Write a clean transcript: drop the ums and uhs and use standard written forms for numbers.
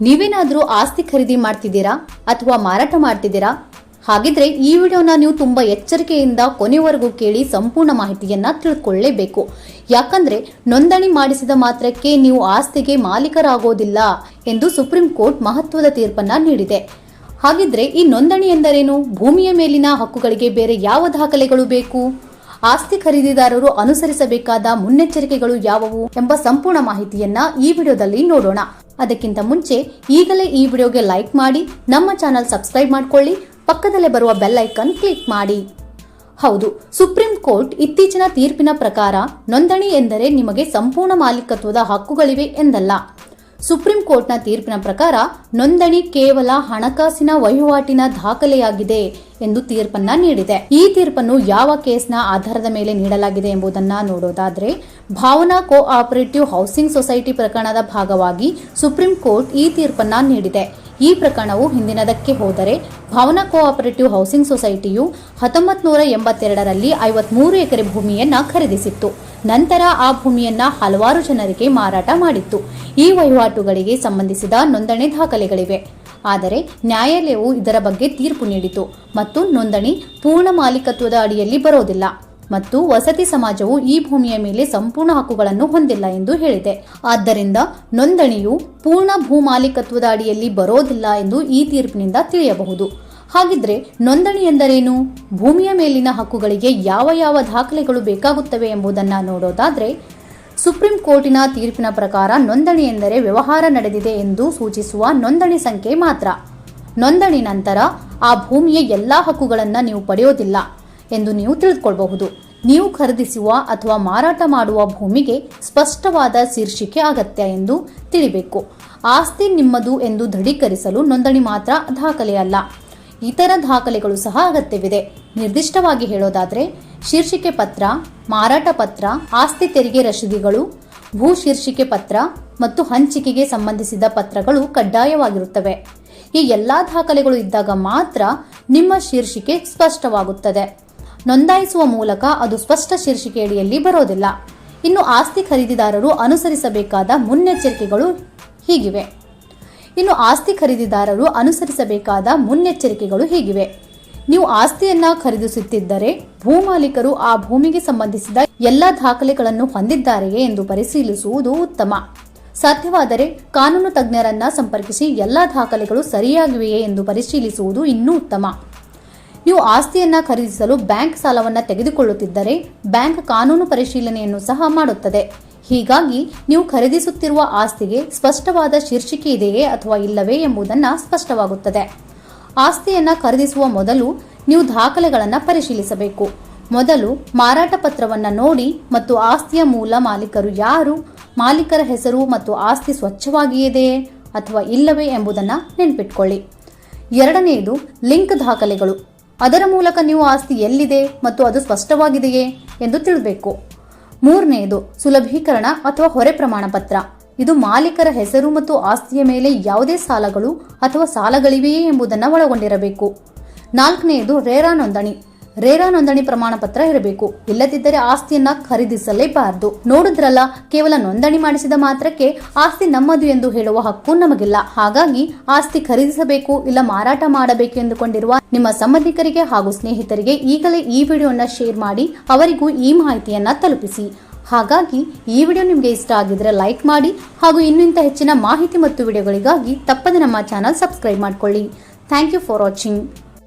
ನೀವೇನಾದರೂ ಆಸ್ತಿ ಖರೀದಿ ಮಾಡ್ತಿದ್ದೀರಾ ಅಥವಾ ಮಾರಾಟ ಮಾಡ್ತಿದ್ದೀರಾ? ಹಾಗಿದ್ರೆ ಈ ವಿಡಿಯೋನ ನೀವು ತುಂಬಾ ಎಚ್ಚರಿಕೆಯಿಂದ ಕೊನೆವರೆಗೂ ಕೇಳಿ ಸಂಪೂರ್ಣ ಮಾಹಿತಿಯನ್ನ ತಿಳ್ಕೊಳ್ಳೇಬೇಕು. ಯಾಕಂದ್ರೆ ನೋಂದಣಿ ಮಾಡಿಸಿದ ಮಾತ್ರಕ್ಕೆ ನೀವು ಆಸ್ತಿಗೆ ಮಾಲೀಕರಾಗೋದಿಲ್ಲ ಎಂದು ಸುಪ್ರೀಂ ಕೋರ್ಟ್ ಮಹತ್ವದ ತೀರ್ಪನ್ನ ನೀಡಿದೆ. ಹಾಗಿದ್ರೆ ಈ ನೋಂದಣಿ ಎಂದರೇನು? ಭೂಮಿಯ ಮೇಲಿನ ಹಕ್ಕುಗಳಿಗೆ ಬೇರೆ ಯಾವ ದಾಖಲೆಗಳು ಬೇಕು? ಆಸ್ತಿ ಖರೀದಿದಾರರು ಅನುಸರಿಸಬೇಕಾದ ಮುನ್ನೆಚ್ಚರಿಕೆಗಳು ಯಾವುವು ಎಂಬ ಸಂಪೂರ್ಣ ಮಾಹಿತಿಯನ್ನ ಈ ವಿಡಿಯೋದಲ್ಲಿ ನೋಡೋಣ. ಅದಕ್ಕಿಂತ ಮುಂಚೆ ಈಗಲೇ ಈ ವಿಡಿಯೋಗೆ ಲೈಕ್ ಮಾಡಿ, ನಮ್ಮ ಚಾನೆಲ್ ಸಬ್ಸ್ಕ್ರೈಬ್ ಮಾಡ್ಕೊಳ್ಳಿ, ಪಕ್ಕದಲ್ಲೇ ಬರುವ ಬೆಲ್ ಐಕಾನ್ ಕ್ಲಿಕ್ ಮಾಡಿ. ಹೌದು, ಸುಪ್ರೀಂ ಕೋರ್ಟ್ ಇತ್ತೀಚಿನ ತೀರ್ಪಿನ ಪ್ರಕಾರ ನೋಂದಣಿ ಎಂದರೆ ನಿಮಗೆ ಸಂಪೂರ್ಣ ಮಾಲೀಕತ್ವದ ಹಕ್ಕುಗಳಿವೆ ಎಂದಲ್ಲ. ಸುಪ್ರೀಂ ಕೋರ್ಟ್ನ ತೀರ್ಪಿನ ಪ್ರಕಾರ ನೋಂದಣಿ ಕೇವಲ ಹಣಕಾಸಿನ ವಹಿವಾಟಿನ ದಾಖಲೆಯಾಗಿದೆ ಎಂದು ತೀರ್ಪನ್ನ ನೀಡಿದೆ. ಈ ತೀರ್ಪನ್ನು ಯಾವ ಕೇಸ್ನ ಆಧಾರದ ಮೇಲೆ ನೀಡಲಾಗಿದೆ ಎಂಬುದನ್ನ ನೋಡೋದಾದ್ರೆ, ಭಾವನಾ ಕೋಆಪರೇಟಿವ್ ಹೌಸಿಂಗ್ ಸೊಸೈಟಿ ಪ್ರಕರಣದ ಭಾಗವಾಗಿ ಸುಪ್ರೀಂ ಕೋರ್ಟ್ ಈ ತೀರ್ಪನ್ನ ನೀಡಿದೆ. ಈ ಪ್ರಕರಣವು ಹಿಂದಿನದಕ್ಕೆ ಹೋದರೆ, ಭಾವನಾ ಕೋಆಪರೇಟಿವ್ ಹೌಸಿಂಗ್ ಸೊಸೈಟಿಯು 1982ರಲ್ಲಿ 53 ಎಕರೆ ಭೂಮಿಯನ್ನ ಖರೀದಿಸಿತ್ತು. ನಂತರ ಆ ಭೂಮಿಯನ್ನ ಹಲವಾರು ಜನರಿಗೆ ಮಾರಾಟ ಮಾಡಿತ್ತು. ಈ ವಹಿವಾಟುಗಳಿಗೆ ಸಂಬಂಧಿಸಿದ ನೋಂದಣಿ ದಾಖಲೆಗಳಿವೆ. ಆದರೆ ನ್ಯಾಯಾಲಯವು ಇದರ ಬಗ್ಗೆ ತೀರ್ಪು ನೀಡಿತು ಮತ್ತು ನೋಂದಣಿ ಪೂರ್ಣ ಮಾಲೀಕತ್ವದ ಅಡಿಯಲ್ಲಿ ಬರೋದಿಲ್ಲ ಮತ್ತು ವಸತಿ ಸಮಾಜವು ಈ ಭೂಮಿಯ ಮೇಲೆ ಸಂಪೂರ್ಣ ಹಕ್ಕುಗಳನ್ನು ಹೊಂದಿಲ್ಲ ಎಂದು ಹೇಳಿದೆ. ಆದ್ದರಿಂದ ನೋಂದಣಿಯು ಪೂರ್ಣ ಭೂ ಮಾಲೀಕತ್ವದ ಅಡಿಯಲ್ಲಿ ಬರೋದಿಲ್ಲ ಎಂದು ಈ ತೀರ್ಪಿನಿಂದ ತಿಳಿಯಬಹುದು. ಹಾಗಿದ್ರೆ ನೋಂದಣಿ ಎಂದರೇನು? ಭೂಮಿಯ ಮೇಲಿನ ಹಕ್ಕುಗಳಿಗೆ ಯಾವ ಯಾವ ದಾಖಲೆಗಳು ಬೇಕಾಗುತ್ತವೆ ಎಂಬುದನ್ನು ನೋಡೋದಾದ್ರೆ, ಸುಪ್ರೀಂ ಕೋರ್ಟಿನ ತೀರ್ಪಿನ ಪ್ರಕಾರ ನೋಂದಣಿ ಎಂದರೆ ವ್ಯವಹಾರ ನಡೆದಿದೆ ಎಂದು ಸೂಚಿಸುವ ನೋಂದಣಿ ಸಂಖ್ಯೆ ಮಾತ್ರ. ನೋಂದಣಿ ನಂತರ ಆ ಭೂಮಿಯ ಎಲ್ಲಾ ಹಕ್ಕುಗಳನ್ನು ನೀವು ಪಡೆಯೋದಿಲ್ಲ ಎಂದು ನೀವು ತಿಳಿದುಕೊಳ್ಳಬಹುದು. ನೀವು ಖರೀದಿಸುವ ಅಥವಾ ಮಾರಾಟ ಮಾಡುವ ಭೂಮಿಗೆ ಸ್ಪಷ್ಟವಾದ ಶೀರ್ಷಿಕೆ ಅಗತ್ಯ ಎಂದು ತಿಳಿಬೇಕು. ಆಸ್ತಿ ನಿಮ್ಮದು ಎಂದು ದೃಢೀಕರಿಸಲು ನೋಂದಣಿ ಮಾತ್ರ ದಾಖಲೆಯಲ್ಲ, ಇತರ ದಾಖಲೆಗಳು ಸಹ ಅಗತ್ಯವಿದೆ. ನಿರ್ದಿಷ್ಟವಾಗಿ ಹೇಳೋದಾದ್ರೆ, ಶೀರ್ಷಿಕೆ ಪತ್ರ, ಮಾರಾಟ ಪತ್ರ, ಆಸ್ತಿ ತೆರಿಗೆ ರಸೀದಿಗಳು, ಭೂ ಶೀರ್ಷಿಕೆ ಪತ್ರ ಮತ್ತು ಹಂಚಿಕೆಗೆ ಸಂಬಂಧಿಸಿದ ಪತ್ರಗಳು ಕಡ್ಡಾಯವಾಗಿರುತ್ತವೆ. ಈ ಎಲ್ಲಾ ದಾಖಲೆಗಳು ಇದ್ದಾಗ ಮಾತ್ರ ನಿಮ್ಮ ಶೀರ್ಷಿಕೆ ಸ್ಪಷ್ಟವಾಗುತ್ತದೆ. ನೋಂದಾಯಿಸುವ ಮೂಲಕ ಅದು ಸ್ಪಷ್ಟ ಶೀರ್ಷಿಕೆಯಡಿಯಲ್ಲಿ ಬರೋದಿಲ್ಲ. ಇನ್ನು ಆಸ್ತಿ ಖರೀದಿದಾರರು ಅನುಸರಿಸಬೇಕಾದ ಮುನ್ನೆಚ್ಚರಿಕೆಗಳು ಹೀಗಿವೆ. ನೀವು ಆಸ್ತಿಯನ್ನ ಖರೀದಿಸುತ್ತಿದ್ದರೆ ಭೂಮಾಲೀಕರು ಆ ಭೂಮಿಗೆ ಸಂಬಂಧಿಸಿದ ಎಲ್ಲ ದಾಖಲೆಗಳನ್ನು ಹೊಂದಿದ್ದಾರೆಯೇ ಎಂದು ಪರಿಶೀಲಿಸುವುದು ಉತ್ತಮ. ಸಾಧ್ಯವಾದರೆ ಕಾನೂನು ತಜ್ಞರನ್ನ ಸಂಪರ್ಕಿಸಿ ಎಲ್ಲ ದಾಖಲೆಗಳು ಸರಿಯಾಗಿವೆಯೇ ಎಂದು ಪರಿಶೀಲಿಸುವುದು ಇನ್ನೂ ಉತ್ತಮ. ನೀವು ಆಸ್ತಿಯನ್ನ ಖರೀದಿಸಲು ಬ್ಯಾಂಕ್ ಸಾಲವನ್ನ ತೆಗೆದುಕೊಳ್ಳುತ್ತಿದ್ದರೆ ಬ್ಯಾಂಕ್ ಕಾನೂನು ಪರಿಶೀಲನೆಯನ್ನು ಸಹ ಮಾಡುತ್ತದೆ. ಹೀಗಾಗಿ ನೀವು ಖರೀದಿಸುತ್ತಿರುವ ಆಸ್ತಿಗೆ ಸ್ಪಷ್ಟವಾದ ಶೀರ್ಷಿಕೆ ಇದೆಯೇ ಅಥವಾ ಇಲ್ಲವೇ ಎಂಬುದನ್ನು ಸ್ಪಷ್ಟವಾಗುತ್ತದೆ. ಆಸ್ತಿಯನ್ನ ಖರೀದಿಸುವ ಮೊದಲು ನೀವು ದಾಖಲೆಗಳನ್ನು ಪರಿಶೀಲಿಸಬೇಕು. ಮೊದಲು ಮಾರಾಟ ಪತ್ರವನ್ನು ನೋಡಿ ಮತ್ತು ಆಸ್ತಿಯ ಮೂಲ ಮಾಲೀಕರು ಯಾರು, ಮಾಲೀಕರ ಹೆಸರು ಮತ್ತು ಆಸ್ತಿ ಸ್ವಚ್ಛವಾಗಿದೆಯೇ ಅಥವಾ ಇಲ್ಲವೇ ಎಂಬುದನ್ನು ನೆನಪಿಟ್ಕೊಳ್ಳಿ. ಎರಡನೆಯದು ಲಿಂಕ್ ದಾಖಲೆಗಳು. ಅದರ ಮೂಲಕ ನೀವು ಆಸ್ತಿ ಎಲ್ಲಿದೆ ಮತ್ತು ಅದು ಸ್ಪಷ್ಟವಾಗಿದೆಯೇ ಎಂದು ತಿಳಿಸಬೇಕು. ಮೂರನೆಯದು ಸುಲಭೀಕರಣ ಅಥವಾ ಹೊರೆ ಪ್ರಮಾಣ ಪತ್ರ. ಇದು ಮಾಲೀಕರ ಹೆಸರು ಮತ್ತು ಆಸ್ತಿಯ ಮೇಲೆ ಯಾವುದೇ ಸಾಲಗಳು ಅಥವಾ ಸಾಲಗಳಿವೆಯೇ ಎಂಬುದನ್ನು ಒಳಗೊಂಡಿರಬೇಕು. ನಾಲ್ಕನೆಯದು ರೇರಾ ನೋಂದಣಿ. ರೇರಾ ನೋಂದಣಿ ಪ್ರಮಾಣ ಪತ್ರ ಇರಬೇಕು. ಇಲ್ಲದಿದ್ದರೆ ಆಸ್ತಿಯನ್ನ ಖರೀದಿಸಲೇಬಾರದು. ನೋಡಿದ್ರಲ್ಲ, ಕೇವಲ ನೋಂದಣಿ ಮಾಡಿಸಿದ ಮಾತ್ರಕ್ಕೆ ಆಸ್ತಿ ನಮ್ಮದು ಎಂದು ಹೇಳುವ ಹಕ್ಕು ನಮಗಿಲ್ಲ. ಹಾಗಾಗಿ ಆಸ್ತಿ ಖರೀದಿಸಬೇಕು ಇಲ್ಲ ಮಾರಾಟ ಮಾಡಬೇಕು ಎಂದುಕೊಂಡಿರುವ ನಿಮ್ಮ ಸಂಬಂಧಿಕರಿಗೆ ಹಾಗೂ ಸ್ನೇಹಿತರಿಗೆ ಈಗಲೇ ಈ ವಿಡಿಯೋನ ಶೇರ್ ಮಾಡಿ ಅವರಿಗೂ ಈ ಮಾಹಿತಿಯನ್ನ ತಲುಪಿಸಿ. ಹಾಗಾಗಿ ಈ ವಿಡಿಯೋ ನಿಮಗೆ ಇಷ್ಟ ಆಗಿದ್ರೆ ಲೈಕ್ ಮಾಡಿ ಹಾಗೂ ಇನ್ನಿಂತ ಹೆಚ್ಚಿನ ಮಾಹಿತಿ ಮತ್ತು ವಿಡಿಯೋಗಳಿಗಾಗಿ ತಪ್ಪದೆ ನಮ್ಮ ಚಾನಲ್ ಸಬ್ಸ್ಕ್ರೈಬ್ ಮಾಡ್ಕೊಳ್ಳಿ. Thank you for watching.